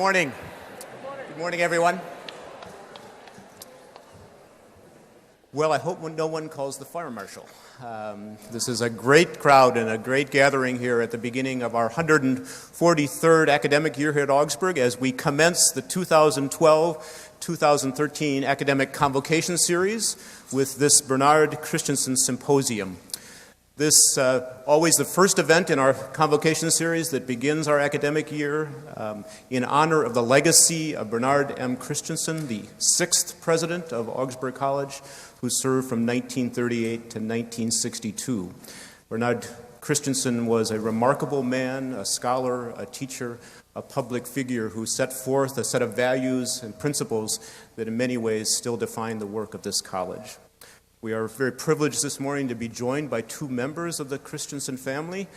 morning. Good morning, everyone. Well, I hope no one calls the fire marshal. This is a great crowd and a great gathering here at the beginning of our 143rd academic year here at Augsburg as we commence the 2012-2013 academic convocation series with this Bernhard Christensen Symposium. This always the first event in our convocation series that begins our academic year in honor of the legacy of Bernhard M. Christensen, the sixth president of Augsburg College, who served from 1938 to 1962. Bernhard Christensen was a remarkable man, a scholar, a teacher, a public figure who set forth a set of values and principles that in many ways still define the work of this college. We are very privileged this morning to be joined by two members of the Christensen family,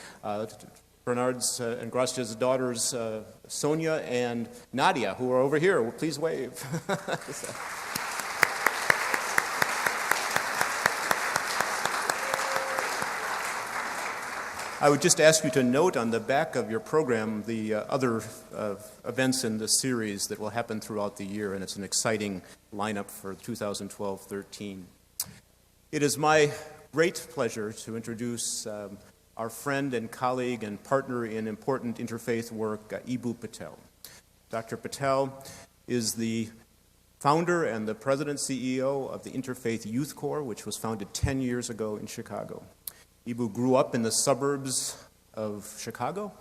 Bernhard's and Gracia's daughters, Sonia and Nadia, who are over here. Well, please wave. I would just ask you to note on the back of your program the other events in the series that will happen throughout the year, and it's an exciting lineup for 2012-13. It is my great pleasure to introduce our friend and colleague and partner in important interfaith work, Eboo Patel. Dr. Patel is the founder and the president CEO of the Interfaith Youth Corps, which was founded 10 years ago in Chicago. Eboo grew up in the suburbs of Chicago.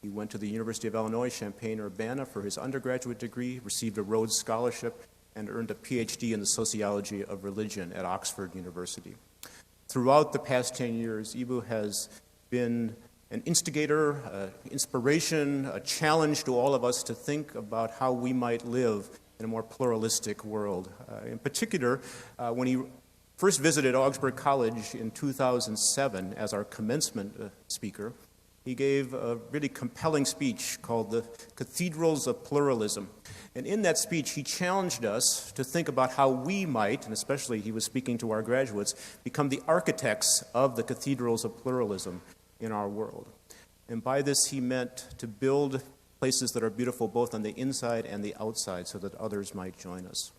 He went to the University of Illinois, Champaign-Urbana for his undergraduate degree, received a Rhodes Scholarship, and earned a PhD in the sociology of religion at Oxford University. Throughout the past 10 years, Eboo has been an instigator, inspiration, a challenge to all of us to think about how we might live in a more pluralistic world. In particular, when he first visited Augsburg College in 2007 as our commencement speaker, he gave a really compelling speech called The Cathedrals of Pluralism. And in that speech, he challenged us to think about how we might, and especially he was speaking to our graduates, become the architects of the cathedrals of pluralism in our world. And by this, he meant to build places that are beautiful both on the inside and the outside so that others might join us.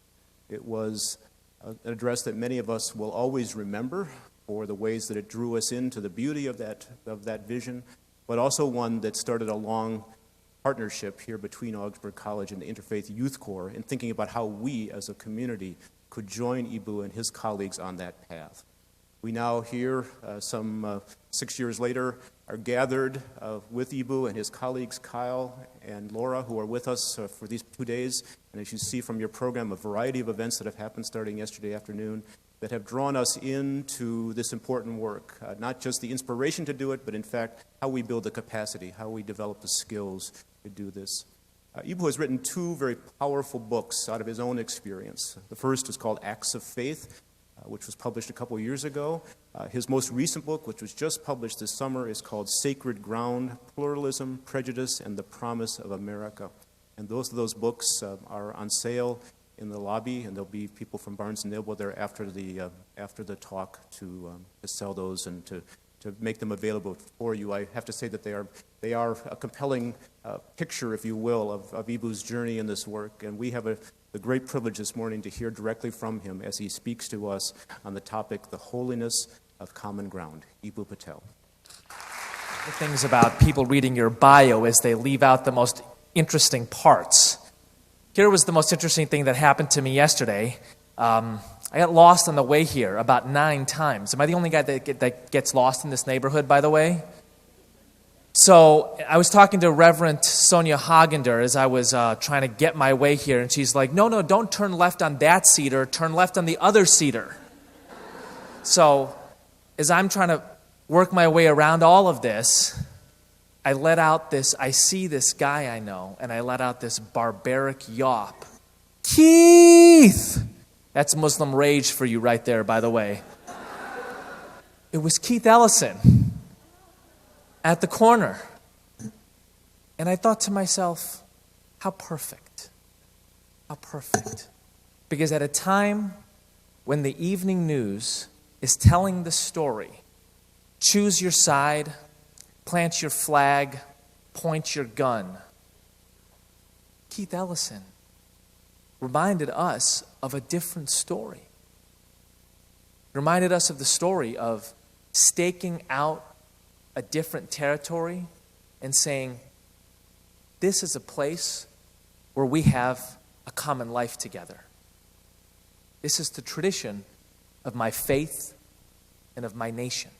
It was an address that many of us will always remember for the ways that it drew us into the beauty of that vision, but also one that started a long partnership here between Augsburg College and the Interfaith Youth Corps in thinking about how we as a community could join Eboo and his colleagues on that path. We now here, some 6 years later, are gathered with Eboo and his colleagues Kyle and Laura, who are with us for these 2 days. And as you see from your program, a variety of events that have happened starting yesterday afternoon that have drawn us into this important work. Not just the inspiration to do it, but in fact, how we build the capacity, how we develop the skills to do this. Eboo has written two very powerful books out of his own experience. The first is called Acts of Faith, which was published a couple years ago. His most recent book, which was just published this summer, is called Sacred Ground, Pluralism, Prejudice, and the Promise of America. And those books are on sale in the lobby, and there'll be people from Barnes & Noble there after the talk to sell those and to make them available for you. I have to say that they are a compelling picture, if you will, of Eboo's journey in this work, and we have the great privilege this morning to hear directly from him as he speaks to us on the topic, the holiness of common ground. Eboo Patel. The things about people reading your bio is they leave out the most interesting parts. Here was the most interesting thing that happened to me yesterday. I got lost on the way here about 9 times. Am I the only guy that gets lost in this neighborhood, by the way? So I was talking to Reverend Sonia Hagender as I was trying to get my way here, and she's like, no, don't turn left on that cedar, turn left on the other cedar. So as I'm trying to work my way around all of this, I see this guy I know, and I let out this barbaric yawp. Keith! That's Muslim rage for you right there, by the way. It was Keith Ellison at the corner. And I thought to myself, how perfect. How perfect. Because at a time when the evening news is telling the story, choose your side, plant your flag, point your gun, Keith Ellison reminded us of a different story. Reminded us of the story of staking out a different territory and saying, this is a place where we have a common life together. This is the tradition of my faith and of my nation.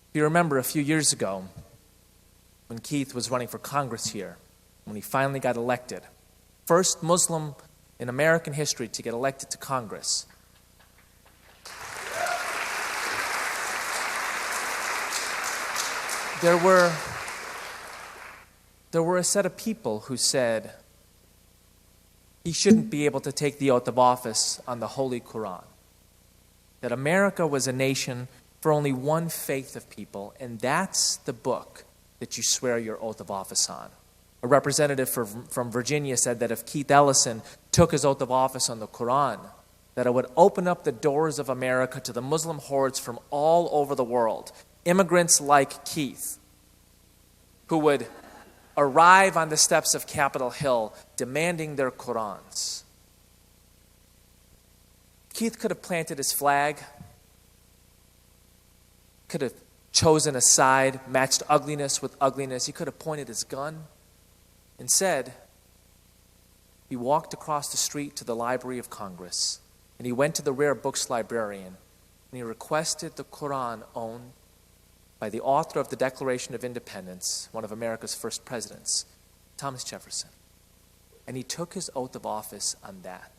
If you remember a few years ago, when Keith was running for Congress here, when he finally got elected, first Muslim in American history to get elected to Congress. There were a set of people who said he shouldn't be able to take the oath of office on the Holy Quran. That America was a nation for only one faith of people, and that's the book that you swear your oath of office on. A representative from Virginia said that if Keith Ellison took his oath of office on the Quran, that it would open up the doors of America to the Muslim hordes from all over the world. Immigrants like Keith, who would arrive on the steps of Capitol Hill demanding their Qurans. Keith could have planted his flag, could have chosen a side, matched ugliness with ugliness. He could have pointed his gun. Instead, he walked across the street to the Library of Congress, and he went to the rare books librarian, and he requested the Quran owned by the author of the Declaration of Independence, one of America's first presidents, Thomas Jefferson. And he took his oath of office on that.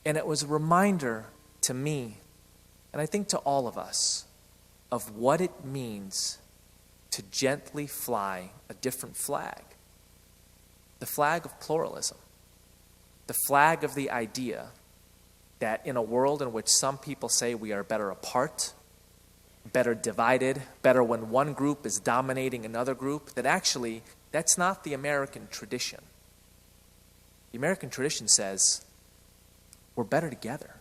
And it was a reminder to me, and I think to all of us, of what it means to gently fly a different flag. The flag of pluralism. The flag of the idea that in a world in which some people say we are better apart, better divided, better when one group is dominating another group, that actually that's not the American tradition. The American tradition says we're better together.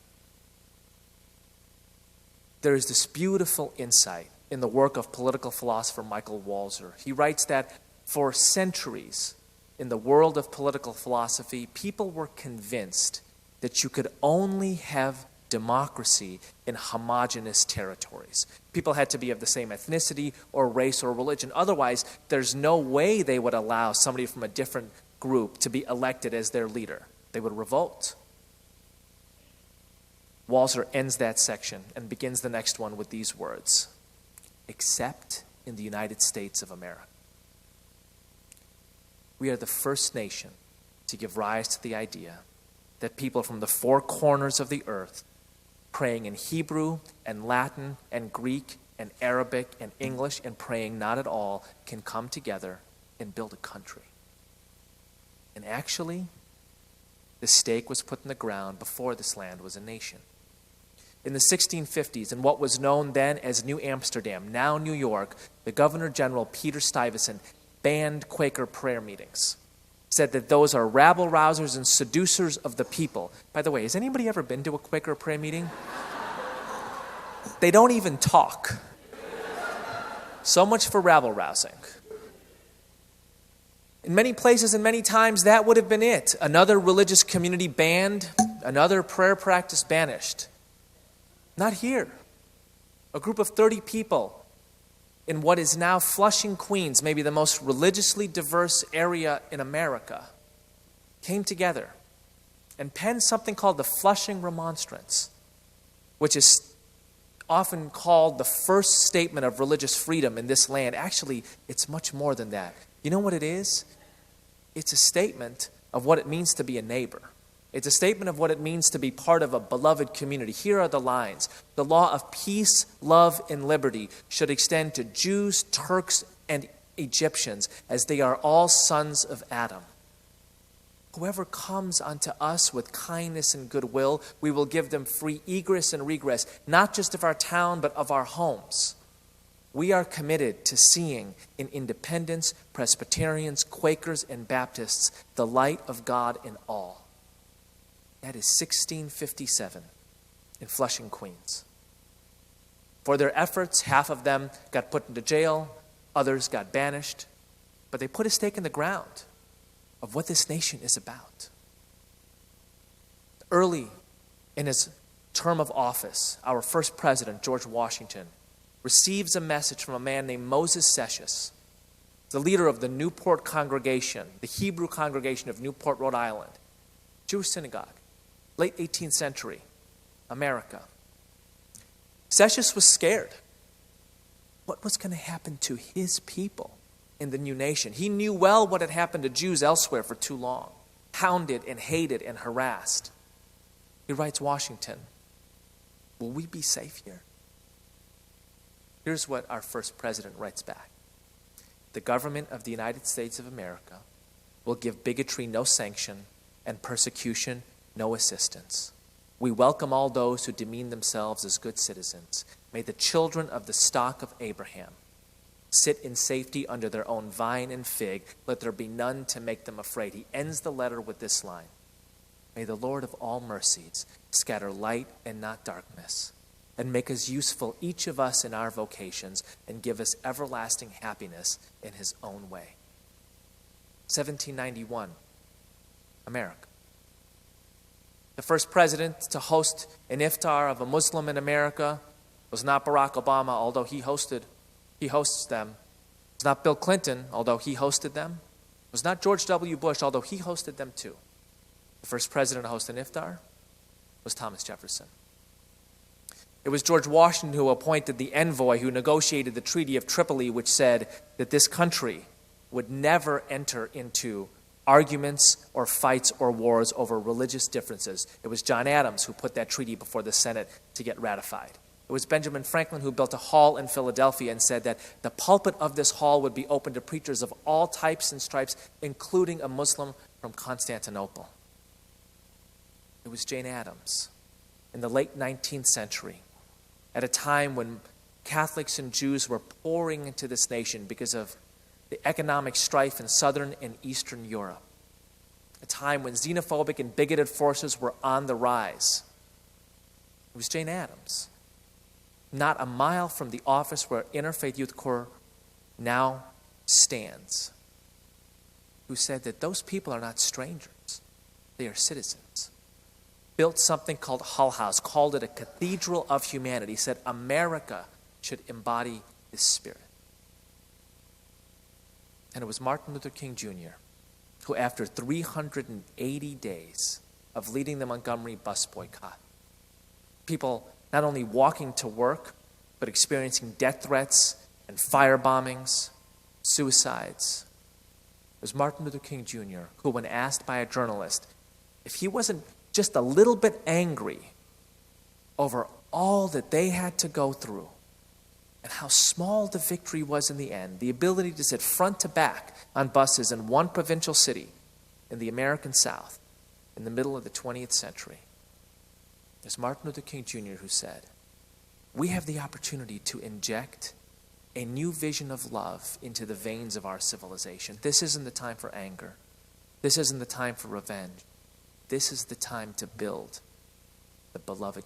There is this beautiful insight in the work of political philosopher Michael Walzer. He writes that for centuries in the world of political philosophy, people were convinced that you could only have democracy in homogeneous territories. People had to be of the same ethnicity or race or religion. Otherwise, there's no way they would allow somebody from a different group to be elected as their leader. They would revolt. Walzer ends that section and begins the next one with these words, except in the United States of America. We are the first nation to give rise to the idea that people from the four corners of the earth, praying in Hebrew and Latin and Greek and Arabic and English and praying not at all, can come together and build a country. And actually, the stake was put in the ground before this land was a nation. In the 1650s, in what was known then as New Amsterdam, now New York, the Governor General Peter Stuyvesant banned Quaker prayer meetings. Said that those are rabble-rousers and seducers of the people. By the way, has anybody ever been to a Quaker prayer meeting? They don't even talk. So much for rabble-rousing. In many places and many times, that would have been it. Another religious community banned, another prayer practice banished. Not here. A group of 30 people in what is now Flushing, Queens, maybe the most religiously diverse area in America, came together and penned something called the Flushing Remonstrance, which is often called the first statement of religious freedom in this land. Actually, it's much more than that. You know what it is? It's a statement of what it means to be a neighbor. It's a statement of what it means to be part of a beloved community. Here are the lines. The law of peace, love, and liberty should extend to Jews, Turks, and Egyptians, as they are all sons of Adam. Whoever comes unto us with kindness and goodwill, we will give them free egress and regress, not just of our town, but of our homes. We are committed to seeing in independents, Presbyterians, Quakers, and Baptists the light of God in all. That is 1657 in Flushing, Queens. For their efforts, half of them got put into jail, others got banished, but they put a stake in the ground. of what this nation is about. Early in his term of office, our first president, George Washington, receives a message from a man named Moses Sessions, the leader of the Newport congregation, the Hebrew congregation of Newport, Rhode Island, Jewish synagogue, late 18th century, America. Sessions was scared. What was going to happen to his people in the new nation? He knew well what had happened to Jews elsewhere for too long, hounded and hated and harassed. He writes Washington, will we be safe here? Here's what our first president writes back. The government of the United States of America will give bigotry no sanction and persecution no assistance. We welcome all those who demean themselves as good citizens. May the children of the stock of Abraham sit in safety under their own vine and fig. Let there be none to make them afraid. He ends the letter with this line. May the Lord of all mercies scatter light and not darkness, and make us useful, each of us in our vocations, and give us everlasting happiness in his own way. 1791, America. The first president to host an iftar of a Muslim in America was not Barack Obama, although he hosts them. It was not Bill Clinton, although he hosted them. It was not George W. Bush, although he hosted them too. The first president to host an iftar was Thomas Jefferson. It was George Washington who appointed the envoy who negotiated the Treaty of Tripoli, which said that this country would never enter into arguments or fights or wars over religious differences. It was John Adams who put that treaty before the Senate to get ratified. It was Benjamin Franklin who built a hall in Philadelphia and said that the pulpit of this hall would be open to preachers of all types and stripes, including a Muslim from Constantinople. It was Jane Addams in the late 19th century, at a time when Catholics and Jews were pouring into this nation because of the economic strife in southern and eastern Europe, a time when xenophobic and bigoted forces were on the rise. It was Jane Addams, not a mile from the office where Interfaith Youth Corps now stands, who said that those people are not strangers, they are citizens. Built something called Hull House, called it a cathedral of humanity, said America should embody this spirit. And it was Martin Luther King Jr. who, after 380 days of leading the Montgomery bus boycott, people not only walking to work, but experiencing death threats and fire bombings, suicides. It was Martin Luther King Jr. who, when asked by a journalist if he wasn't just a little bit angry over all that they had to go through and how small the victory was in the end, the ability to sit front to back on buses in one provincial city in the American South in the middle of the 20th century. There's Martin Luther King Jr. who said, we have the opportunity to inject a new vision of love into the veins of our civilization. This isn't the time for anger. This isn't the time for revenge. This is the time to build the beloved.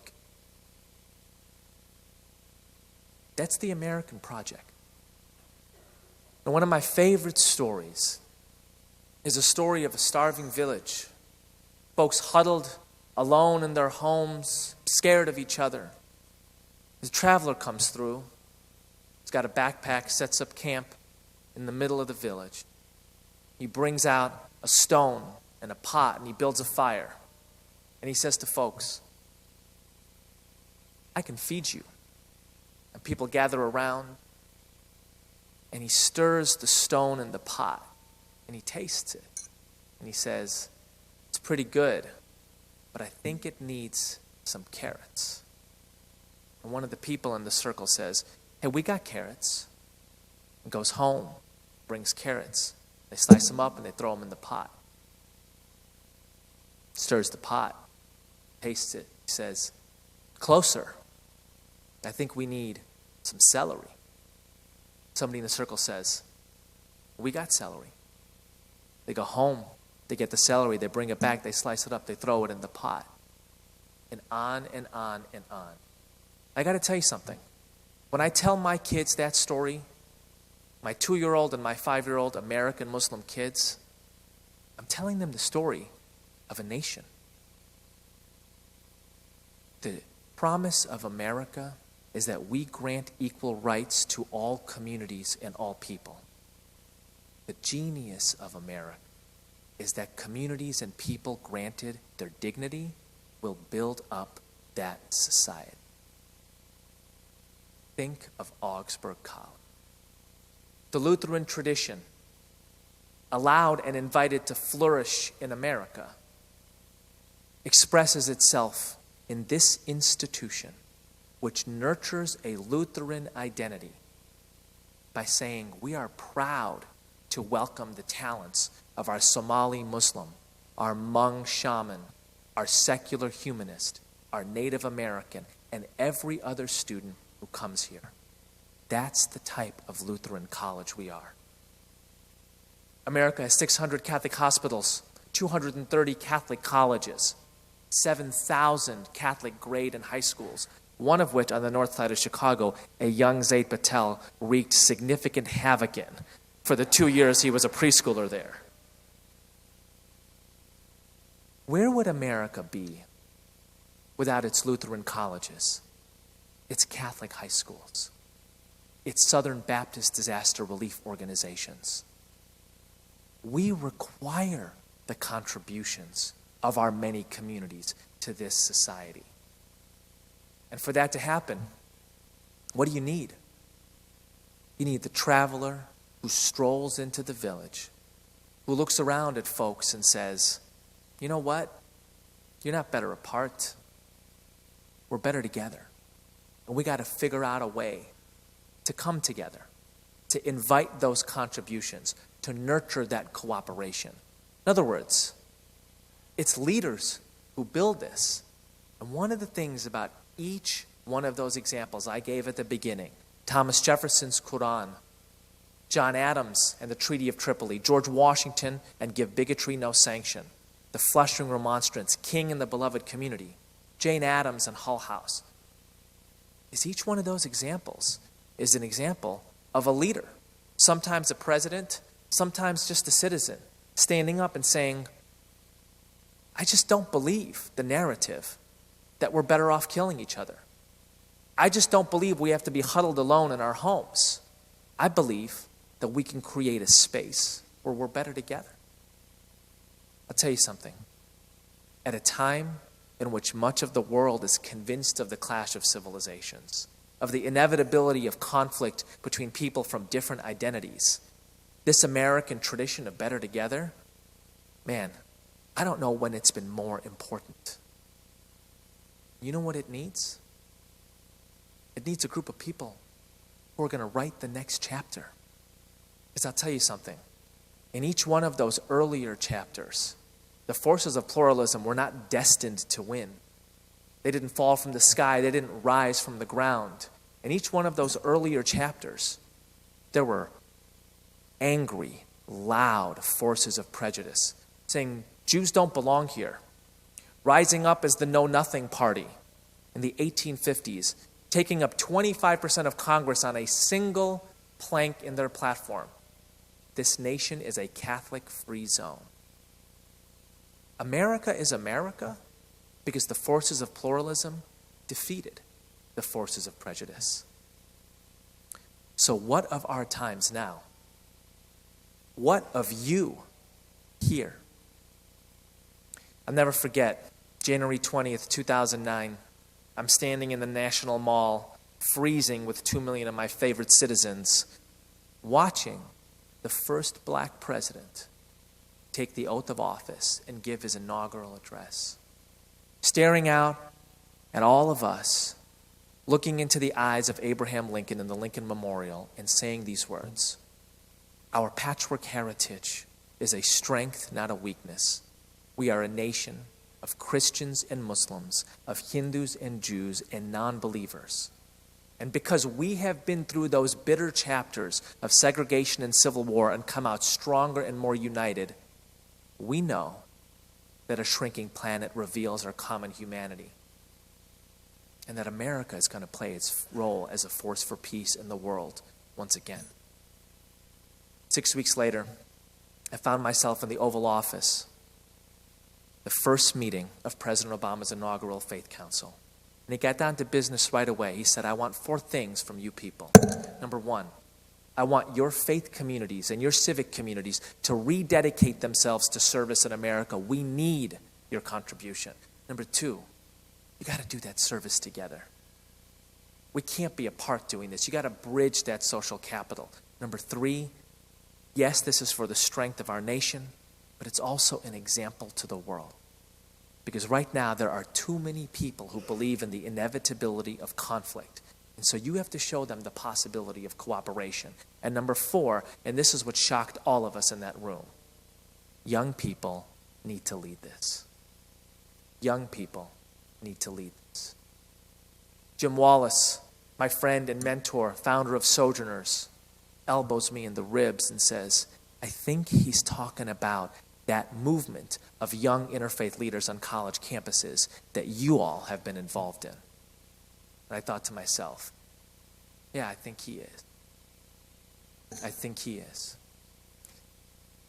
That's the American project. And one of my favorite stories is a story of a starving village. Folks huddled alone in their homes, scared of each other. The traveler comes through. He's got a backpack, sets up camp in the middle of the village. He brings out a stone and a pot, and he builds a fire. And he says to folks, I can feed you. And people gather around, and he stirs the stone in the pot, and he tastes it. And he says, it's pretty good, but I think it needs some carrots. And one of the people in the circle says, hey, we got carrots. And goes home, brings carrots. They slice them up, and they throw them in the pot. Stirs the pot, tastes it, says, closer. I think we need some celery. Somebody in the circle says, we got celery. They go home, they get the celery, they bring it back, they slice it up, they throw it in the pot. And on and on and on. I got to tell you something. When I tell my kids that story, my 2-year-old and my 5-year-old American Muslim kids, I'm telling them the story of a nation. The promise of America is that we grant equal rights to all communities and all people. The genius of America is that communities and people granted their dignity will build up that society. Think of Augsburg College. The Lutheran tradition, allowed and invited to flourish in America, expresses itself in this institution, which nurtures a Lutheran identity by saying we are proud to welcome the talents of our Somali Muslim, our Hmong shaman, our secular humanist, our Native American, and every other student who comes here. That's the type of Lutheran college we are. America has 600 Catholic hospitals, 230 Catholic colleges, 7,000 Catholic grade and high schools, one of which on the north side of Chicago, a young Zaid Patel wreaked significant havoc in for the 2 years he was a preschooler there. Where would America be without its Lutheran colleges, its Catholic high schools, its Southern Baptist disaster relief organizations? We require the contributions of our many communities to this society. And for that to happen, what do you need? You need the traveler who strolls into the village, who looks around at folks and says, you know what? You're not better apart. We're better together. And we got to figure out a way to come together, to invite those contributions, to nurture that cooperation. In other words, it's leaders who build this. And one of the things about each one of those examples I gave at the beginning, Thomas Jefferson's Quran, John Adams and the Treaty of Tripoli, George Washington and Give Bigotry No Sanction, the Flushing Remonstrance, King and the Beloved Community, Jane Addams and Hull House, is each one of those examples is an example of a leader, sometimes a president, sometimes just a citizen, standing up and saying, I just don't believe the narrative that we're better off killing each other. I just don't believe we have to be huddled alone in our homes. I believe that we can create a space where we're better together. I'll tell you something. At a time in which much of the world is convinced of the clash of civilizations, of the inevitability of conflict between people from different identities, this American tradition of better together, man, I don't know when it's been more important. You know what it needs? It needs a group of people who are going to write the next chapter. Because I'll tell you something. In each one of those earlier chapters, the forces of pluralism were not destined to win. They didn't fall from the sky. They didn't rise from the ground. In each one of those earlier chapters, there were angry, loud forces of prejudice saying, Jews don't belong here. Rising up as the Know-Nothing Party in the 1850s, taking up 25% of Congress on a single plank in their platform. This nation is a Catholic free zone. America is America because the forces of pluralism defeated the forces of prejudice. So what of our times now? What of you here? I'll never forget, January 20th, 2009, I'm standing in the National Mall, freezing with 2 million of my favorite citizens, watching the first black president take the oath of office and give his inaugural address. Staring out at all of us, looking into the eyes of Abraham Lincoln in the Lincoln Memorial and saying these words, our patchwork heritage is a strength, not a weakness. We are a nation of Christians and Muslims, of Hindus and Jews and non-believers. And because we have been through those bitter chapters of segregation and civil war and come out stronger and more united, we know that a shrinking planet reveals our common humanity. And that America is going to play its role as a force for peace in the world once again. 6 weeks later, I found myself in the Oval Office, the first meeting of President Obama's inaugural Faith Council. And he got down to business right away. He said, I want 4 things from you people. Number 1, I want your faith communities and your civic communities to rededicate themselves to service in America. We need your contribution. Number 2, you got to do that service together. We can't be apart doing this. You got to bridge that social capital. Number 3, yes, this is for the strength of our nation, but it's also an example to the world. Because right now there are too many people who believe in the inevitability of conflict. And so you have to show them the possibility of cooperation. And number 4, and this is what shocked all of us in that room, young people need to lead this. Young people need to lead this. Jim Wallace, my friend and mentor, founder of Sojourners, elbows me in the ribs and says, I think he's talking about that movement of young interfaith leaders on college campuses that you all have been involved in. And I thought to myself, yeah, I think he is. I think he is.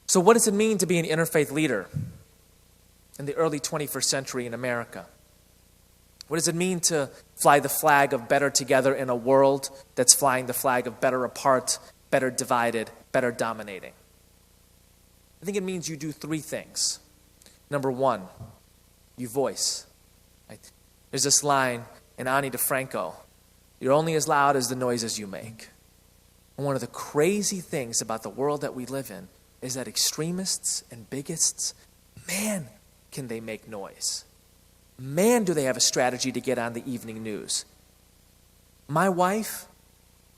So what does it mean to be an interfaith leader in the early 21st century in America? What does it mean to fly the flag of better together in a world that's flying the flag of better apart, better divided, better dominating? I think it means you do 3 things. Number 1, you voice. Right? There's this line in Ani DeFranco, you're only as loud as the noises you make. And one of the crazy things about the world that we live in is that extremists and bigots, man, can they make noise. Man, do they have a strategy to get on the evening news. My wife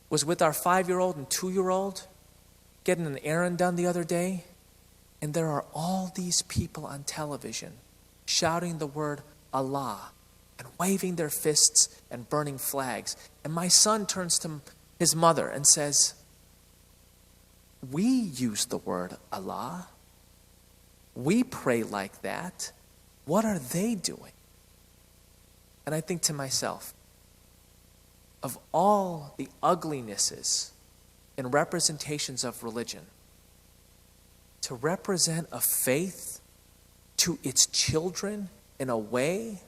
was with our 5-year-old and 2-year-old getting an errand done the other day, and there are all these people on television shouting the word Allah and waving their fists and burning flags. And my son turns to his mother and says, we use the word Allah. We pray like that. What are they doing? And I think to myself, of all the uglinesses and representations of religion, to represent a faith to its children in a way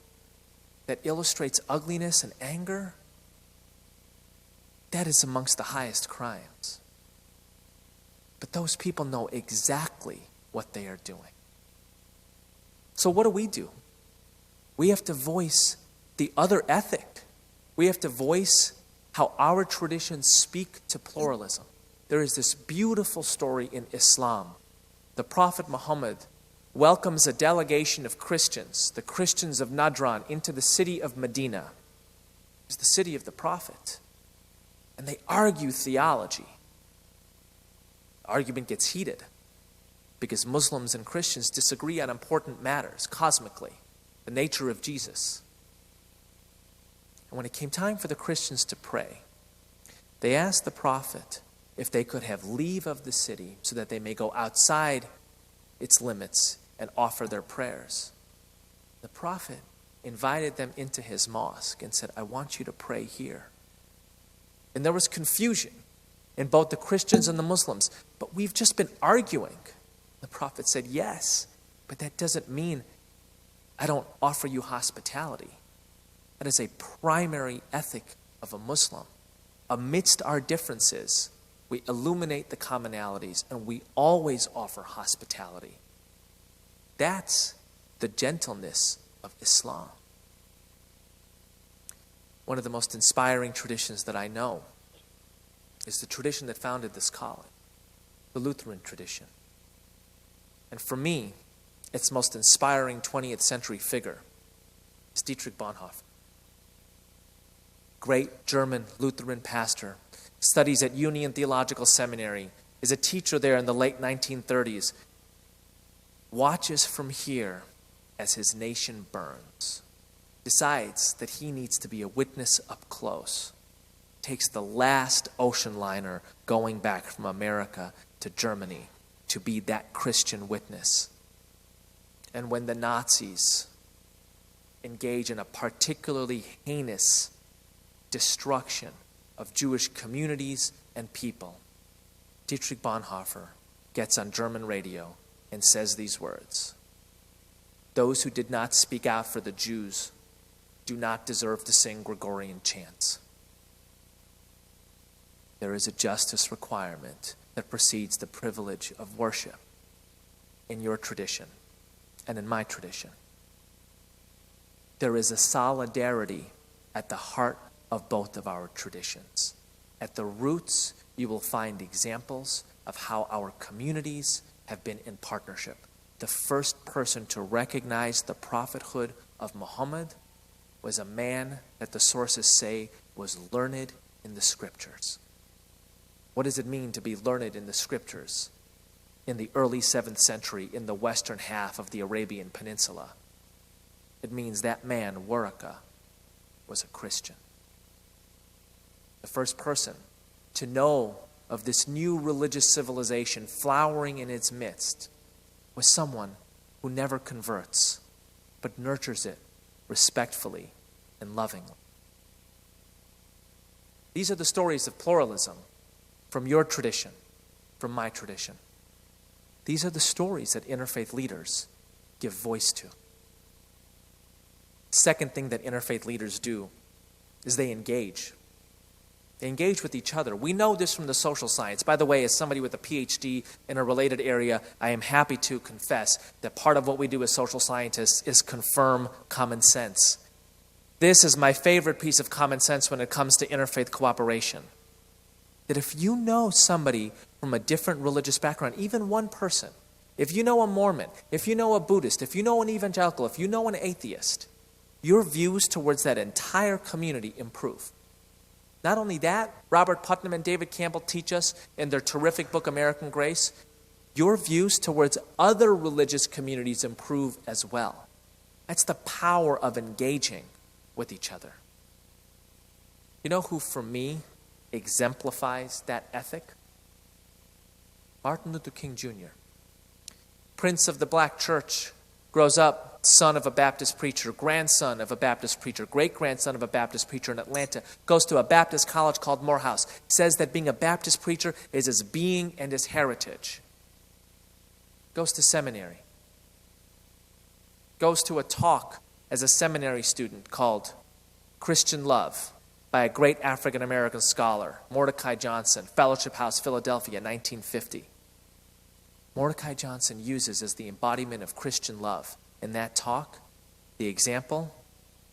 that illustrates ugliness and anger, that is amongst the highest crimes. But those people know exactly what they are doing. So what do? We have to voice the other ethic. We have to voice how our traditions speak to pluralism. There is this beautiful story in Islam. The Prophet Muhammad welcomes a delegation of Christians, the Christians of Najran, into the city of Medina. It's the city of the Prophet. And they argue theology. The argument gets heated because Muslims and Christians disagree on important matters, cosmically, the nature of Jesus. And when it came time for the Christians to pray, they asked the Prophet if they could have leave of the city so that they may go outside its limits and offer their prayers. The Prophet invited them into his mosque and said, I want you to pray here. And there was confusion in both the Christians and the Muslims. But we've just been arguing. The Prophet said, yes, but that doesn't mean I don't offer you hospitality. That is a primary ethic of a Muslim. Amidst our differences, we illuminate the commonalities, and we always offer hospitality. That's the gentleness of Islam. One of the most inspiring traditions that I know is the tradition that founded this college, the Lutheran tradition. And for me, its most inspiring 20th century figure is Dietrich Bonhoeffer. Great German Lutheran pastor, studies at Union Theological Seminary, is a teacher there in the late 1930s, watches from here as his nation burns, decides that he needs to be a witness up close, takes the last ocean liner going back from America to Germany to be that Christian witness. And when the Nazis engage in a particularly heinous destruction of Jewish communities and people, Dietrich Bonhoeffer gets on German radio and says these words: "Those who did not speak out for the Jews do not deserve to sing Gregorian chants." There is a justice requirement that precedes the privilege of worship in your tradition and in my tradition. There is a solidarity at the heart of both of our traditions. At the roots, you will find examples of how our communities have been in partnership. The first person to recognize the prophethood of Muhammad was a man that the sources say was learned in the scriptures. What does it mean to be learned in the scriptures in the early 7th century in the western half of the Arabian Peninsula? It means that man, Waraka, was a Christian. The first person to know of this new religious civilization flowering in its midst was someone who never converts, but nurtures it respectfully and lovingly. These are the stories of pluralism from your tradition, from my tradition. These are the stories that interfaith leaders give voice to. Second thing that interfaith leaders do is they engage. They engage with each other. We know this from the social science. By the way, as somebody with a PhD in a related area, I am happy to confess that part of what we do as social scientists is confirm common sense. This is my favorite piece of common sense when it comes to interfaith cooperation. That if you know somebody from a different religious background, even one person, if you know a Mormon, if you know a Buddhist, if you know an evangelical, if you know an atheist, your views towards that entire community improve. Not only that, Robert Putnam and David Campbell teach us in their terrific book, American Grace, your views towards other religious communities improve as well. That's the power of engaging with each other. You know who, for me, exemplifies that ethic? Martin Luther King Jr. Prince of the Black Church, grows up son of a Baptist preacher, grandson of a Baptist preacher, great-grandson of a Baptist preacher in Atlanta, goes to a Baptist college called Morehouse, says that being a Baptist preacher is his being and his heritage. Goes to seminary. Goes to a talk as a seminary student called Christian Love by a great African-American scholar, Mordecai Johnson, Fellowship House, Philadelphia, 1950. Mordecai Johnson uses as the embodiment of Christian love in that talk the example,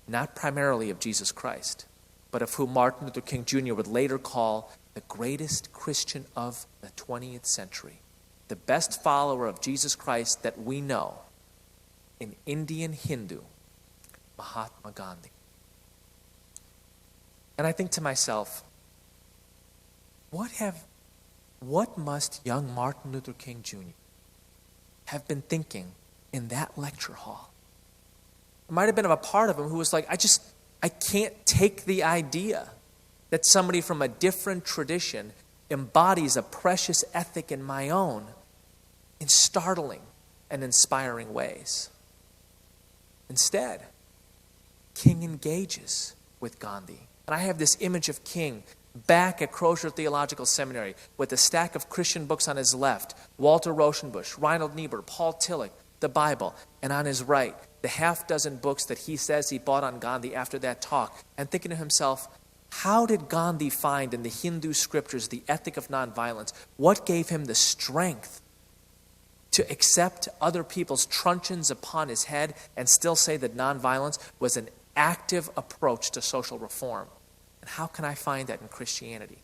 not primarily of Jesus Christ, but of who Martin Luther King Jr. would later call the greatest Christian of the 20th century, the best follower of Jesus Christ that we know, an Indian Hindu, Mahatma Gandhi. And I think to myself, what must young Martin Luther King Jr. have been thinking in that lecture hall? There might have been a part of him who was like, I can't take the idea that somebody from a different tradition embodies a precious ethic in my own in startling and inspiring ways. Instead, King engages with Gandhi. And I have this image of King back at Crozier Theological Seminary with a stack of Christian books on his left, Walter Rauschenbusch, Reinhold Niebuhr, Paul Tillich, the Bible, and on his right, the half-dozen books that he says he bought on Gandhi after that talk, and thinking to himself, how did Gandhi find in the Hindu scriptures the ethic of nonviolence? What gave him the strength to accept other people's truncheons upon his head and still say that nonviolence was an active approach to social reform? And how can I find that in Christianity?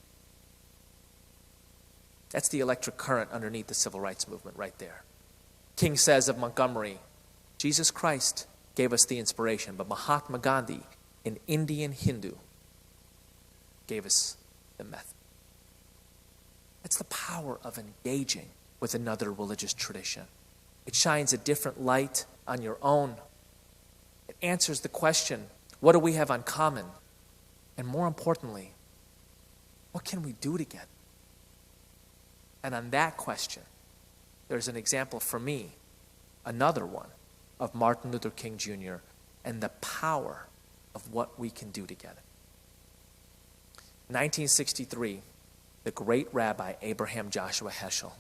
That's the electric current underneath the civil rights movement right there. King says of Montgomery, Jesus Christ gave us the inspiration, but Mahatma Gandhi, an Indian Hindu, gave us the method. That's the power of engaging with another religious tradition. It shines a different light on your own. It answers the question, what do we have in common? And more importantly, what can we do together? And on that question, there's an example for me, another one, of Martin Luther King Jr. and the power of what we can do together. In 1963, the great Rabbi Abraham Joshua Heschel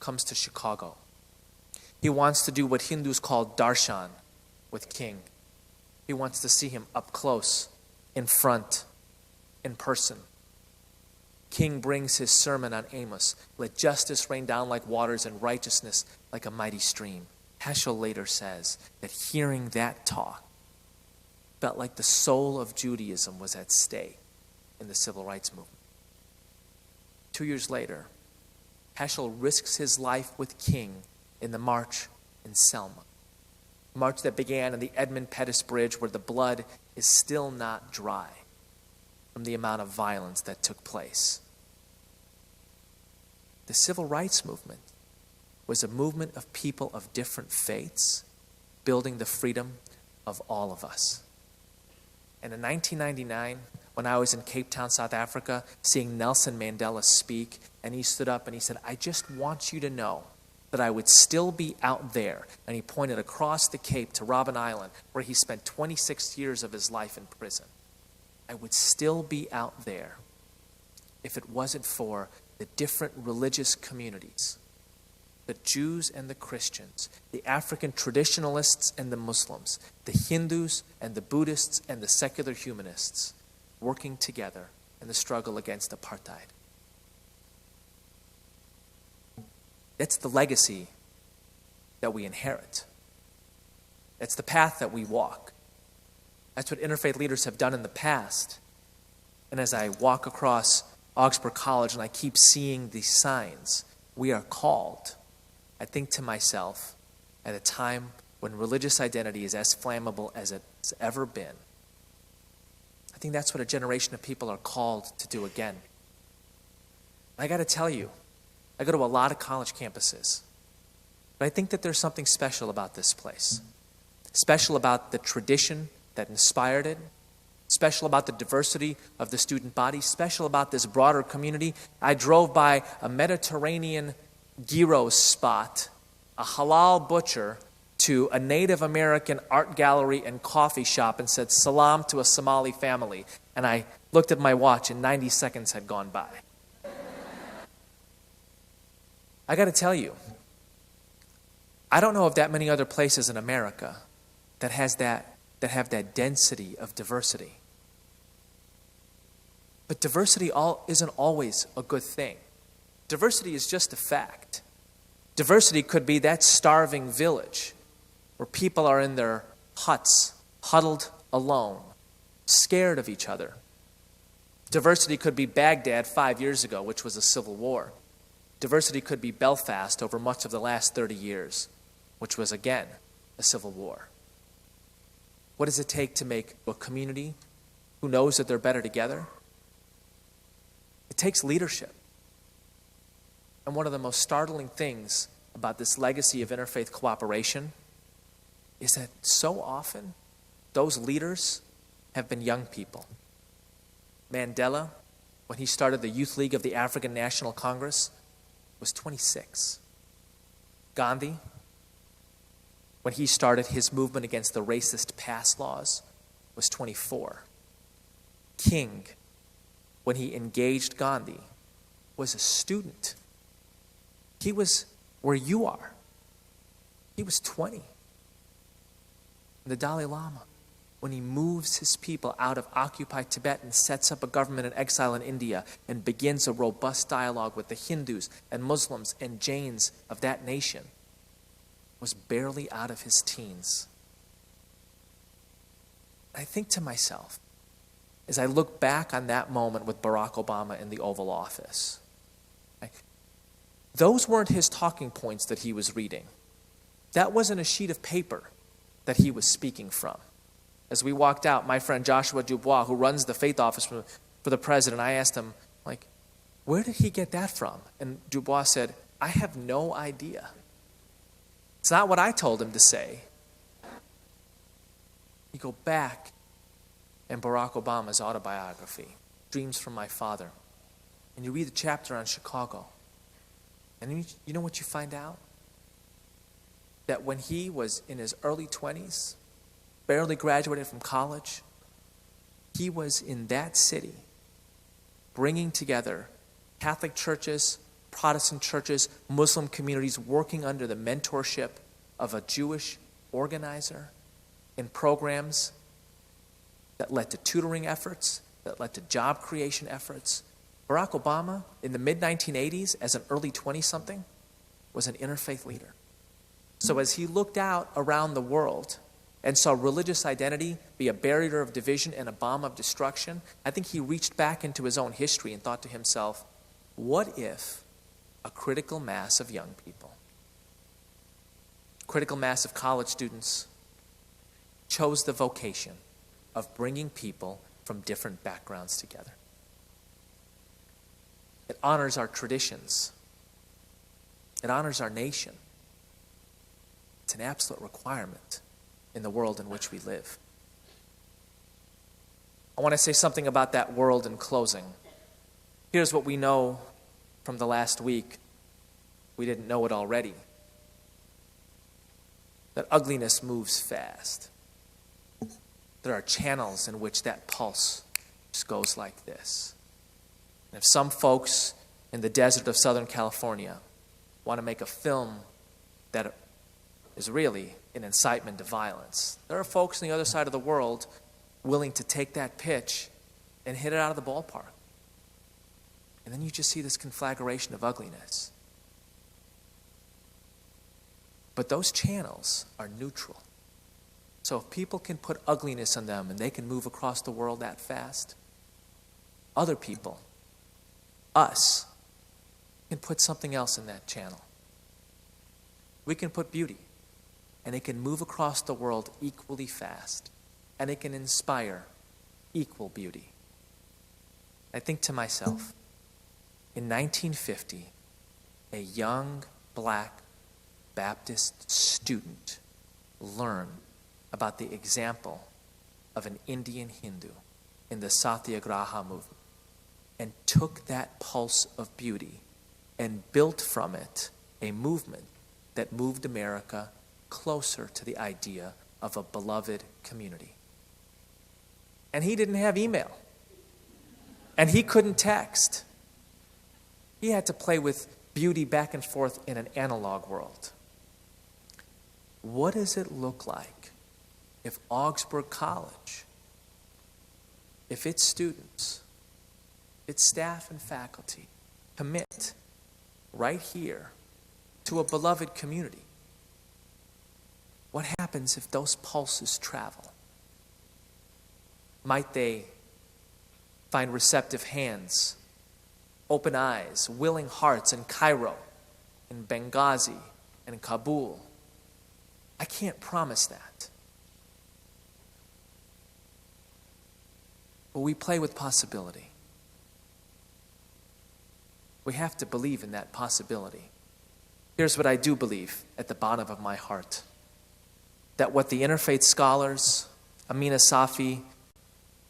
comes to Chicago. He wants to do what Hindus call darshan with King. He wants to see him up close, in front, in person. King brings his sermon on Amos, let justice rain down like waters and righteousness like a mighty stream. Peschel later says that hearing that talk felt like the soul of Judaism was at stake in the civil rights movement. 2 years later, Peschel risks his life with King in the march in Selma. A march that began on the Edmund Pettus Bridge, where the blood is still not dry from the amount of violence that took place. The civil rights movement was a movement of people of different faiths building the freedom of all of us. And in 1999, when I was in Cape Town, South Africa, seeing Nelson Mandela speak, and he stood up and he said, I just want you to know that I would still be out there. And he pointed across the Cape to Robben Island, where he spent 26 years of his life in prison. I would still be out there if it wasn't for the different religious communities, the Jews and the Christians, the African traditionalists and the Muslims, the Hindus and the Buddhists and the secular humanists, working together in the struggle against apartheid. That's the legacy that we inherit. That's the path that we walk. That's what interfaith leaders have done in the past. And as I walk across Augsburg College and I keep seeing these signs, we are called. I think to myself, at a time when religious identity is as flammable as it's ever been, I think that's what a generation of people are called to do again. I got to tell you, I go to a lot of college campuses, but I think that there's something special about this place. Special about the tradition that inspired it, special about the diversity of the student body, special about this broader community. I drove by a Mediterranean gyros spot, a halal butcher, to a Native American art gallery and coffee shop and said salam to a Somali family. And I looked at my watch and 90 seconds had gone by. I got to tell you, I don't know of that many other places in America that have that density of diversity. But diversity isn't always a good thing. Diversity is just a fact. Diversity could be that starving village where people are in their huts, huddled alone, scared of each other. Diversity could be Baghdad 5 years ago, which was a civil war. Diversity could be Belfast over much of the last 30 years, which was, again, a civil war. What does it take to make a community who knows that they're better together? It takes leadership. And one of the most startling things about this legacy of interfaith cooperation is that so often those leaders have been young people. Mandela, when he started the Youth League of the African National Congress, was 26. Gandhi, when he started his movement against the racist pass laws, was 24. King, when he engaged Gandhi, was a student. He was where you are. He was 20. The Dalai Lama, when he moves his people out of occupied Tibet and sets up a government in exile in India and begins a robust dialogue with the Hindus and Muslims and Jains of that nation, was barely out of his teens. I think to myself, as I look back on that moment with Barack Obama in the Oval Office, those weren't his talking points that he was reading. That wasn't a sheet of paper that he was speaking from. As we walked out, my friend Joshua Dubois, who runs the faith office for the president, I asked him, where did he get that from? And Dubois said, I have no idea. It's not what I told him to say. You go back in Barack Obama's autobiography, Dreams from My Father, and you read the chapter on Chicago. And you know what you find out? That when he was in his early 20s, barely graduated from college, he was in that city bringing together Catholic churches, Protestant churches, Muslim communities working under the mentorship of a Jewish organizer in programs that led to tutoring efforts, that led to job creation efforts. Barack Obama, in the mid-1980s, as an early 20-something, was an interfaith leader. So as he looked out around the world and saw religious identity be a barrier of division and a bomb of destruction, I think he reached back into his own history and thought to himself, what if a critical mass of young people, critical mass of college students, chose the vocation of bringing people from different backgrounds together? It honors our traditions. It honors our nation. It's an absolute requirement in the world in which we live. I want to say something about that world in closing. Here's what we know from the last week. We didn't know it already. That ugliness moves fast. There are channels in which that pulse just goes like this. And if some folks in the desert of Southern California want to make a film that is really an incitement to violence, there are folks on the other side of the world willing to take that pitch and hit it out of the ballpark. And then you just see this conflagration of ugliness. But those channels are neutral. So if people can put ugliness on them and they can move across the world that fast, other people, us, can put something else in that channel. We can put beauty, and it can move across the world equally fast, and it can inspire equal beauty. I think to myself, in 1950, a young black Baptist student learned about the example of an Indian Hindu in the Satyagraha movement and took that pulse of beauty and built from it a movement that moved America closer to the idea of a beloved community. And he didn't have email. And he couldn't text. He had to play with beauty back and forth in an analog world. What does it look like if Augsburg College, if its students, its staff and faculty commit right here to a beloved community? What happens if those pulses travel? Might they find receptive hands, open eyes, willing hearts in Cairo, in Benghazi, and in Kabul? I can't promise that. But we play with possibility. We have to believe in that possibility. Here's what I do believe at the bottom of my heart. That what the interfaith scholars, Amina Safi,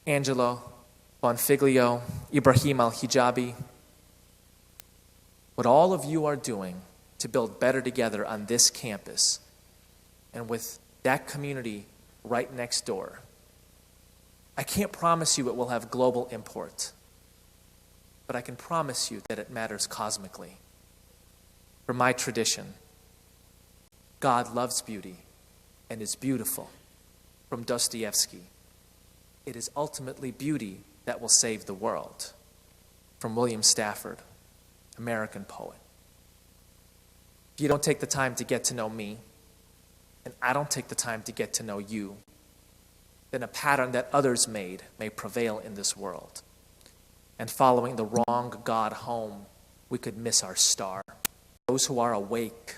Angelo Bonfiglio, Ibrahim al-Hijabi, what all of you are doing to build better together on this campus and with that community right next door, I can't promise you it will have global import, but I can promise you that it matters cosmically. For my tradition, God loves beauty and is beautiful. From Dostoevsky, it is ultimately beauty that will save the world. From William Stafford, American poet. If you don't take the time to get to know me, and I don't take the time to get to know you, then a pattern that others made may prevail in this world. And following the wrong God home, we could miss our star. Those who are awake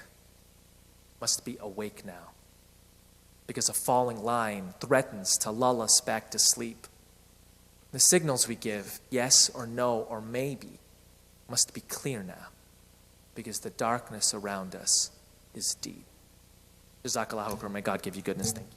must be awake now, because a falling line threatens to lull us back to sleep. The signals we give, yes or no or maybe, must be clear now, because the darkness around us is deep. Jazakallahu khairan. May God give you goodness. Thank you.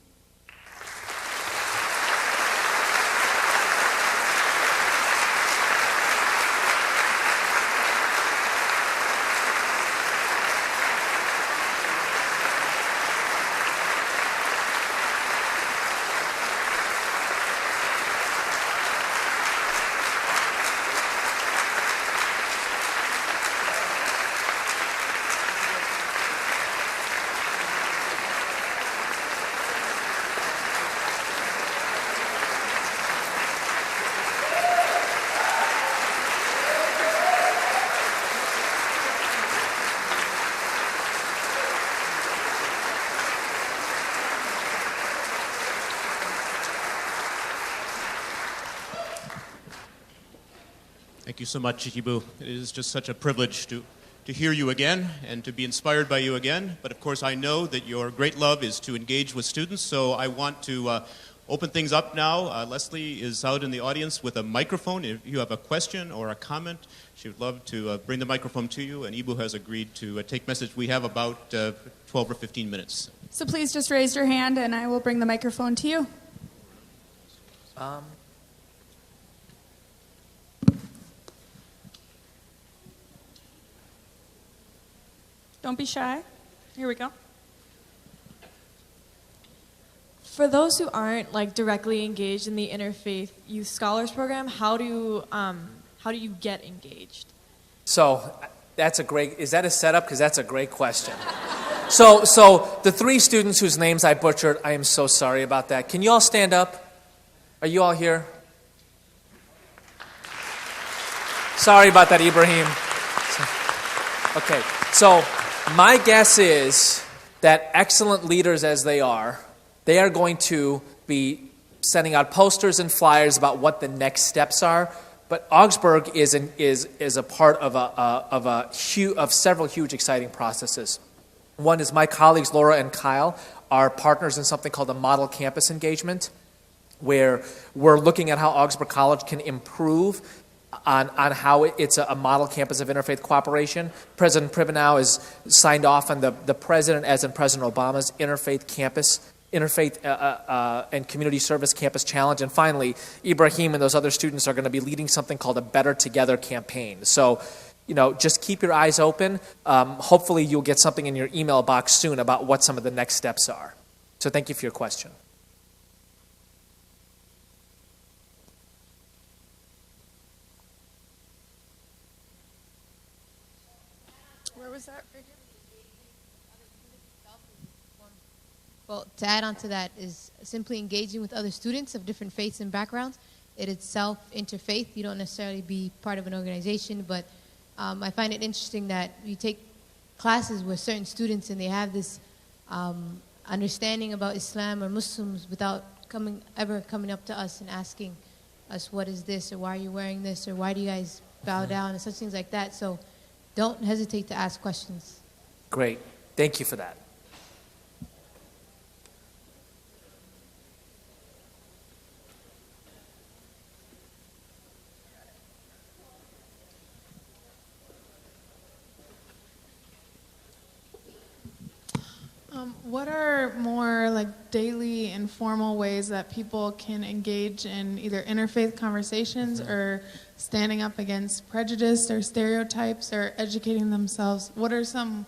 Thank you so much, Eboo. It is just such a privilege to hear you again and to be inspired by you again. But of course, I know that your great love is to engage with students, so I want to open things up now. Leslie is out in the audience with a microphone. If you have a question or a comment, she would love to bring the microphone to you, and Eboo has agreed to take message. We have about 12 or 15 minutes. So please just raise your hand and I will bring the microphone to you. Don't be shy. Here we go. For those who aren't directly engaged in the Interfaith Youth Scholars Program, how do you get engaged? So that's a great. Is that a setup? Because that's a great question. So the three students whose names I butchered, I am so sorry about that. Can you all stand up? Are you all here? Sorry about that, Ibrahim. Okay, so my guess is that excellent leaders as they are going to be sending out posters and flyers about what the next steps are. But Augsburg is a part of several huge exciting processes. One is my colleagues Laura and Kyle are partners in something called a model campus engagement, where we're looking at how Augsburg College can improve on how it's a model campus of interfaith cooperation. President Pribbenow is signed off on the president, as in President Obama's Interfaith and Community Service Campus Challenge. And finally, Ibrahim and those other students are going to be leading something called a Better Together campaign. So, just keep your eyes open. Hopefully you'll get something in your email box soon about what some of the next steps are. So thank you for your question. Where was that? Right here? Well, to add on to that is simply engaging with other students of different faiths and backgrounds. It itself, interfaith, you don't necessarily be part of an organization, but I find it interesting that you take classes with certain students and they have this understanding about Islam or Muslims without ever coming up to us and asking us, what is this, or why are you wearing this, or why do you guys bow down, and such things like that. So don't hesitate to ask questions. Great. Thank you for that. What are more daily informal ways that people can engage in either interfaith conversations or standing up against prejudice or stereotypes or educating themselves? What are some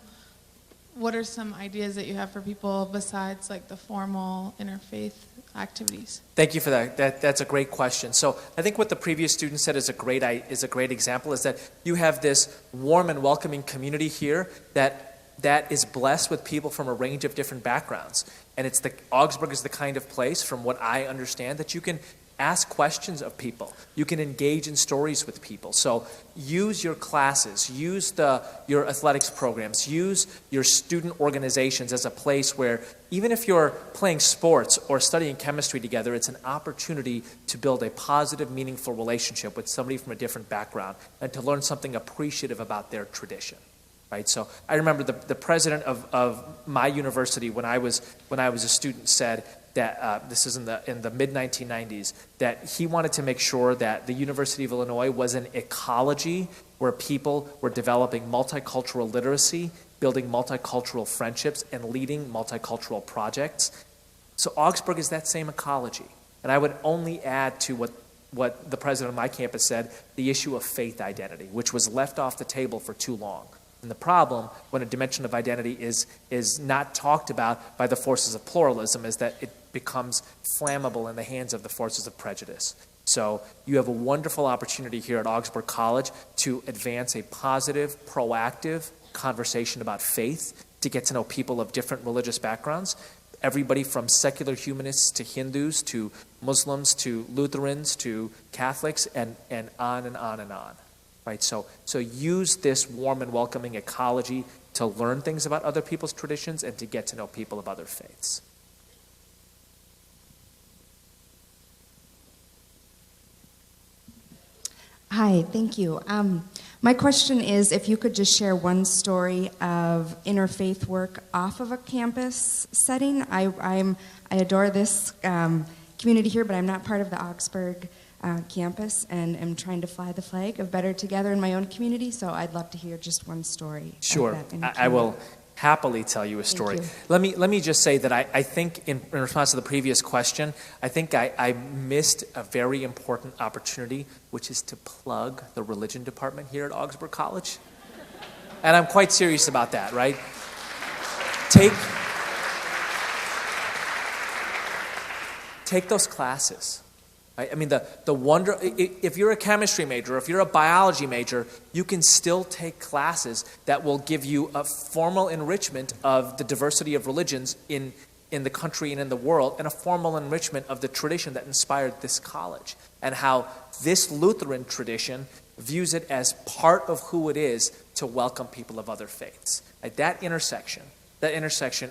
ideas that you have for people besides the formal interfaith activities? Thank you for that. That's a great question. So I think what the previous student said is a great example, is that you have this warm and welcoming community here that is blessed with people from a range of different backgrounds. And Augsburg is the kind of place, from what I understand, that you can ask questions of people. You can engage in stories with people. So use your classes, use your athletics programs, use your student organizations as a place where, even if you're playing sports or studying chemistry together, it's an opportunity to build a positive, meaningful relationship with somebody from a different background and to learn something appreciative about their tradition. Right? So I remember the president of my university when I was a student said that this is in the mid-1990s, that he wanted to make sure that the University of Illinois was an ecology where people were developing multicultural literacy, building multicultural friendships, and leading multicultural projects. So Augsburg is that same ecology. And I would only add to what the president of my campus said, the issue of faith identity, which was left off the table for too long. And the problem when a dimension of identity is not talked about by the forces of pluralism is that it becomes flammable in the hands of the forces of prejudice. So you have a wonderful opportunity here at Augsburg College to advance a positive, proactive conversation about faith, to get to know people of different religious backgrounds, everybody from secular humanists to Hindus to Muslims to Lutherans to Catholics, and on and on and on. Right? So use this warm and welcoming ecology to learn things about other people's traditions and to get to know people of other faiths. Hi, thank you. My question is if you could just share one story of interfaith work off of a campus setting. I adore this community here, but I'm not part of the Augsburg campus, and am trying to fly the flag of Better Together in my own community, so I'd love to hear just one story. Sure, I will happily tell you a story. Thank you. Let me just say that I think in response to the previous question, I think I missed a very important opportunity, which is to plug the religion department here at Augsburg College. And I'm quite serious about that, right? Take those classes. Right? I mean, the wonder, if you're a chemistry major, if you're a biology major, you can still take classes that will give you a formal enrichment of the diversity of religions in the country and in the world, and a formal enrichment of the tradition that inspired this college, and how this Lutheran tradition views it as part of who it is to welcome people of other faiths. Right? That intersection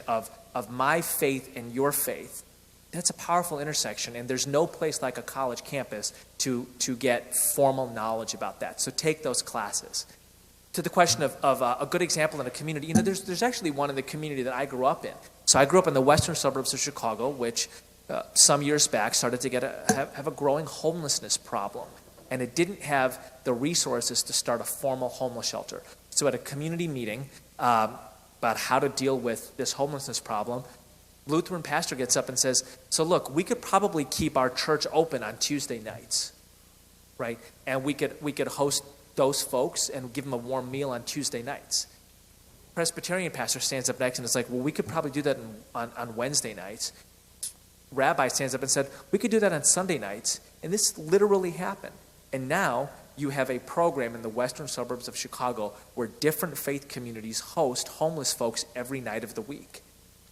of my faith and your faith, that's a powerful intersection, and there's no place like a college campus to get formal knowledge about that. So take those classes. To the question of a good example in a community, there's actually one in the community that I grew up in. So I grew up in the western suburbs of Chicago, which some years back started to have a growing homelessness problem. And it didn't have the resources to start a formal homeless shelter. So at a community meeting about how to deal with this homelessness problem, Lutheran pastor gets up and says, so look, we could probably keep our church open on Tuesday nights, right? And we could host those folks and give them a warm meal on Tuesday nights. Presbyterian pastor stands up next and is like, well, we could probably do that on Wednesday nights. Rabbi stands up and said, we could do that on Sunday nights. And this literally happened. And now you have a program in the western suburbs of Chicago where different faith communities host homeless folks every night of the week.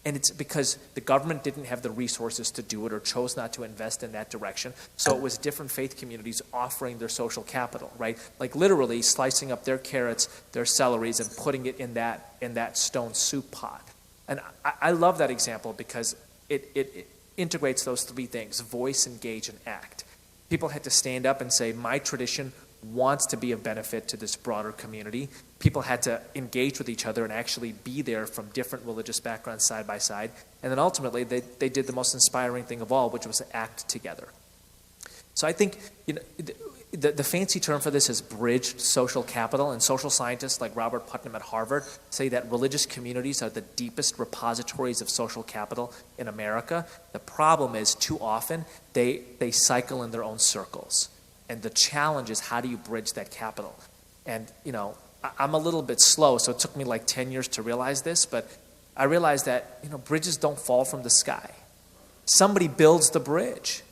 And it's because the government didn't have the resources to do it or chose not to invest in that direction. So it was different faith communities offering their social capital, right? Like literally slicing up their carrots, their celeries, and putting it in that stone soup pot. And I love that example because it integrates those three things: voice, engage, and act. People had to stand up and say, my tradition wants to be of benefit to this broader community. People had to engage with each other and actually be there from different religious backgrounds side by side. And then ultimately, they did the most inspiring thing of all, which was to act together. So I think the fancy term for this is bridged social capital, and social scientists like Robert Putnam at Harvard say that religious communities are the deepest repositories of social capital in America. The problem is too often they cycle in their own circles. And the challenge is, how do you bridge that capital? And, I'm a little bit slow, so it took me like 10 years to realize this, but I realized that, bridges don't fall from the sky. Somebody builds the bridge,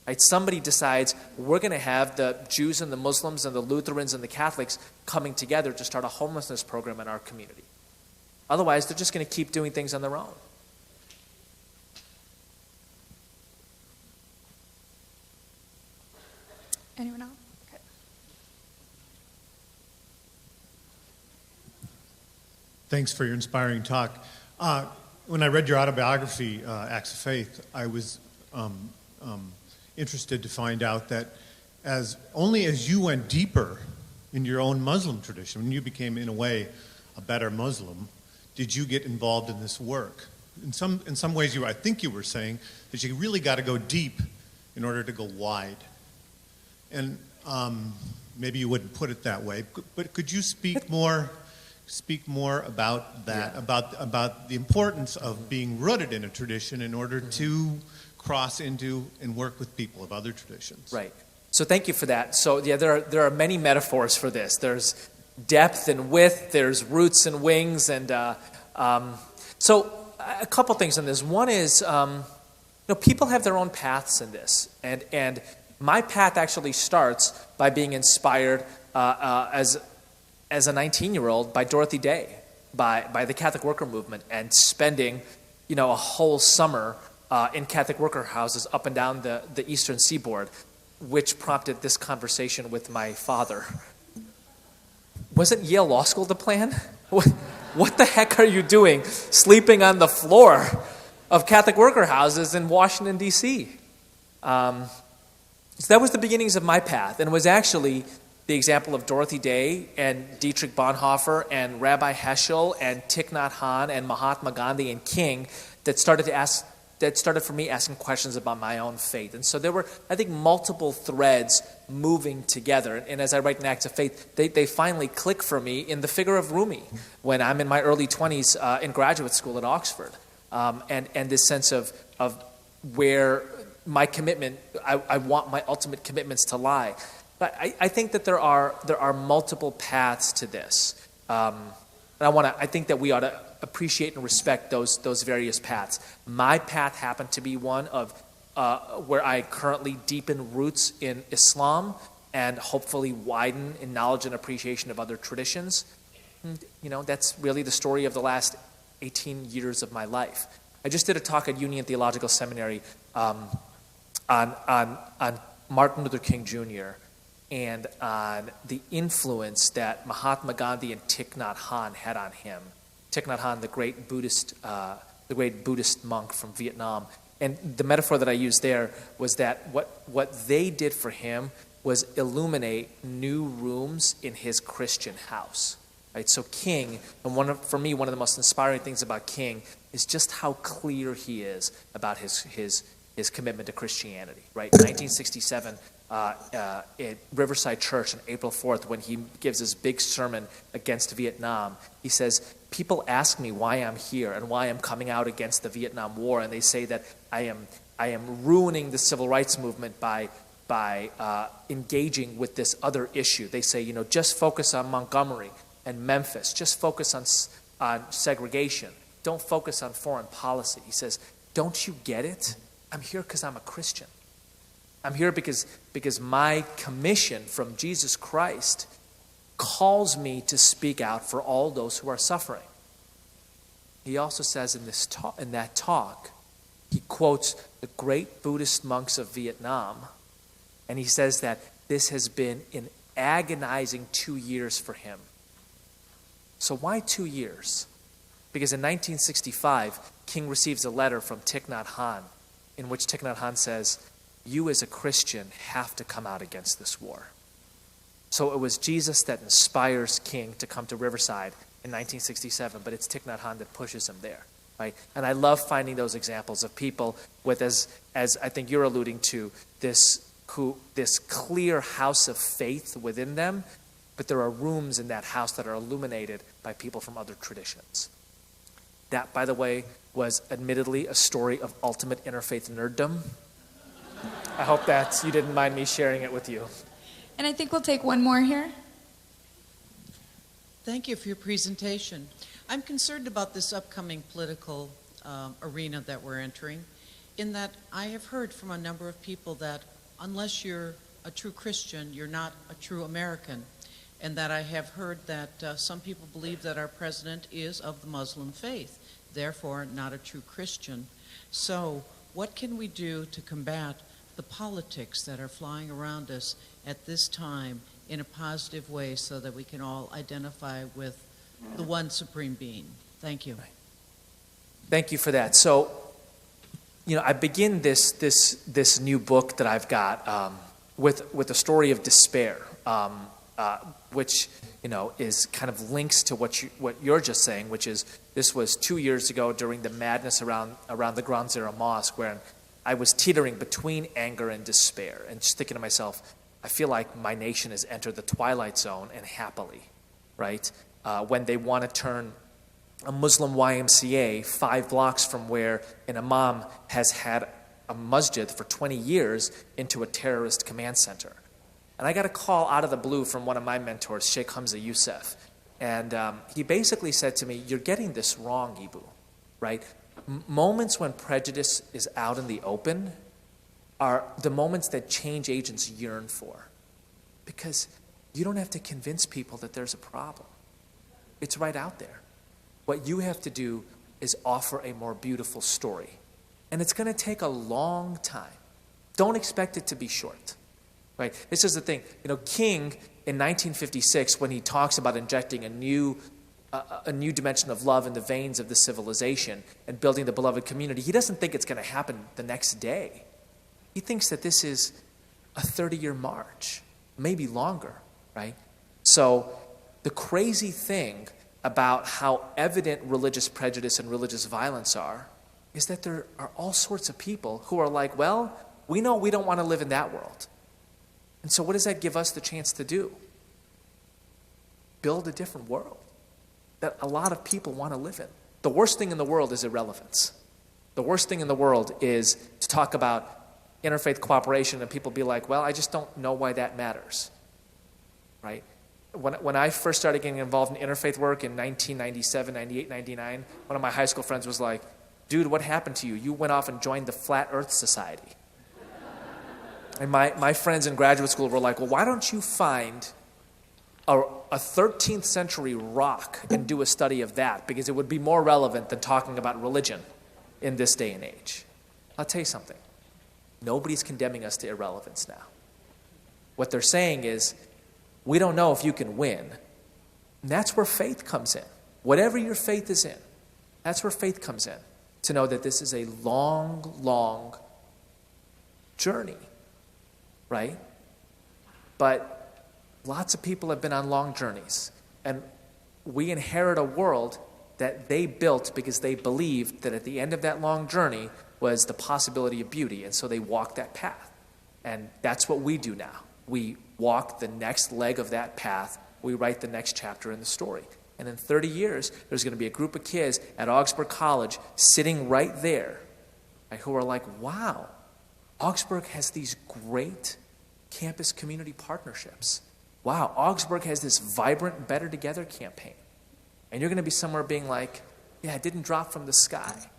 right? Somebody decides we're going to have the Jews and the Muslims and the Lutherans and the Catholics coming together to start a homelessness program in our community. Otherwise, they're just going to keep doing things on their own. Anyone else? Okay. Thanks for your inspiring talk. When I read your autobiography, Acts of Faith, I was interested to find out that as you went deeper in your own Muslim tradition, when you became, in a way, a better Muslim, did you get involved in this work? In some ways, I think you were saying that you really got to go deep in order to go wide. And maybe you wouldn't put it that way, but could you speak more about that, about the importance of being rooted in a tradition in order to cross into and work with people of other traditions? Right. So thank you for that. So yeah, there are many metaphors for this. There's depth and width. There's roots and wings, and so a couple things on this. One is, people have their own paths in this, and my path actually starts by being inspired as a 19-year-old by Dorothy Day, by the Catholic worker movement, and spending, a whole summer in Catholic worker houses up and down the eastern seaboard, which prompted this conversation with my father. Wasn't Yale Law School the plan? What the heck are you doing sleeping on the floor of Catholic worker houses in Washington, D.C.? So that was the beginnings of my path, and it was actually the example of Dorothy Day and Dietrich Bonhoeffer and Rabbi Heschel and Thich Nhat Hanh and Mahatma Gandhi and King that started for me asking questions about my own faith. And so there were, I think, multiple threads moving together. And as I write in Acts of Faith, they finally click for me in the figure of Rumi when I'm in my early 20s in graduate school at Oxford. And this sense of where my commitment, I want my ultimate commitments to lie. But I think that there are multiple paths to this. And I think that we ought to appreciate and respect those various paths. My path happened to be one of where I currently deepen roots in Islam and hopefully widen in knowledge and appreciation of other traditions. That's really the story of the last 18 years of my life. I just did a talk at Union Theological Seminary on Martin Luther King Jr. and on the influence that Mahatma Gandhi and Thich Nhat Hanh had on him. Thich Nhat Hanh, the great Buddhist monk from Vietnam. And the metaphor that I used there was that what they did for him was illuminate new rooms in his Christian house. Right? So King, and for me, one of the most inspiring things about King is just how clear he is about his commitment to Christianity. Right? 1967, at Riverside Church on April 4th, when he gives his big sermon against Vietnam, he says, "People ask me why I'm here and why I'm coming out against the Vietnam War, and they say that I am ruining the civil rights movement by engaging with this other issue. They say, just focus on Montgomery and Memphis. Just focus on segregation. Don't focus on foreign policy." He says, "Don't you get it? I'm here because I'm a Christian. I'm here because my commission from Jesus Christ calls me to speak out for all those who are suffering." He also says in that talk, he quotes the great Buddhist monks of Vietnam, and he says that this has been an agonizing 2 years for him. So why 2 years? Because in 1965, King receives a letter from Thich Nhat Hanh, in which Thich Nhat Hanh says, "You as a Christian have to come out against this war." So it was Jesus that inspires King to come to Riverside in 1967, but it's Thich Nhat Hanh that pushes him there, right? And I love finding those examples of people with, as I think you're alluding to, this clear house of faith within them, but there are rooms in that house that are illuminated by people from other traditions. That, by the way, was admittedly a story of ultimate interfaith nerddom. I hope that you didn't mind me sharing it with you. And I think we'll take one more here. Thank you for your presentation. I'm concerned about this upcoming political arena that we're entering, in that I have heard from a number of people that unless you're a true Christian, you're not a true American, and that I have heard that some people believe that our president is of the Muslim faith, therefore not a true Christian. So what can we do to combat the politics that are flying around us at this time in a positive way so that we can all identify with the one supreme being? Thank you. Thank you for that. So, I begin this new book that I've got with a story of despair, which is kind of links to what you're just saying, which is this was 2 years ago during the madness around the Ground Zero Mosque, where I was teetering between anger and despair, and just thinking to myself, I feel like my nation has entered the twilight zone, and happily, right? When they want to turn a Muslim YMCA 5 blocks from where an imam has had a masjid for 20 years into a terrorist command center. And I got a call out of the blue from one of my mentors, Sheikh Hamza Youssef. And he basically said to me, "You're getting this wrong, Eboo," right? Moments when prejudice is out in the open are the moments that change agents yearn for. Because you don't have to convince people that there's a problem. It's right out there. What you have to do is offer a more beautiful story. And it's going to take a long time. Don't expect it to be short. Right? This is the thing. King in 1956, when he talks about injecting a new dimension of love in the veins of the civilization and building the beloved community, he doesn't think it's going to happen the next day. He thinks that this is a 30-year march, maybe longer. right? So the crazy thing about how evident religious prejudice and religious violence are is that there are all sorts of people who are like, well, we know we don't want to live in that world. And so what does that give us the chance to do? Build a different world that a lot of people want to live in. The worst thing in the world is irrelevance. The worst thing in the world is to talk about interfaith cooperation and people be like, well, I just don't know why that matters, right? When I first started getting involved in interfaith work in 1997, 98, 99, one of my high school friends was like, dude, what happened to you? You went off and joined the Flat Earth Society. And my friends in graduate school were like, well, why don't you find a 13th century rock and do a study of that? Because it would be more relevant than talking about religion in this day and age. I'll tell you something. Nobody's condemning us to irrelevance now. What they're saying is, we don't know if you can win. And that's where faith comes in. Whatever your faith is in, that's where faith comes in. To know that this is a long, long journey, right? But lots of people have been on long journeys. And we inherit a world that they built because they believed that at the end of that long journey was the possibility of beauty. And so they walked that path. And that's what we do now. We walk the next leg of that path. We write the next chapter in the story. And in 30 years, there's going to be a group of kids at Augsburg College sitting right there, right, who are like, wow, Augsburg has these great campus community partnerships. Wow, Augsburg has this vibrant Better Together campaign. And you're going to be somewhere being like, yeah, it didn't drop from the sky.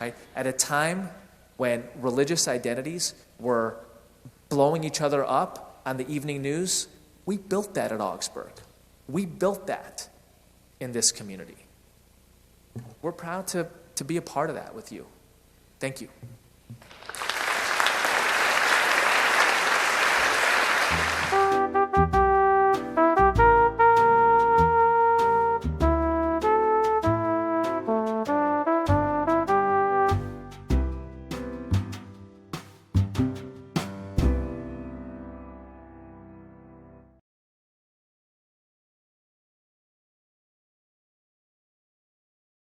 Right? At a time when religious identities were blowing each other up on the evening news, we built that at Augsburg. We built that in this community. We're proud to be a part of that with you. Thank you.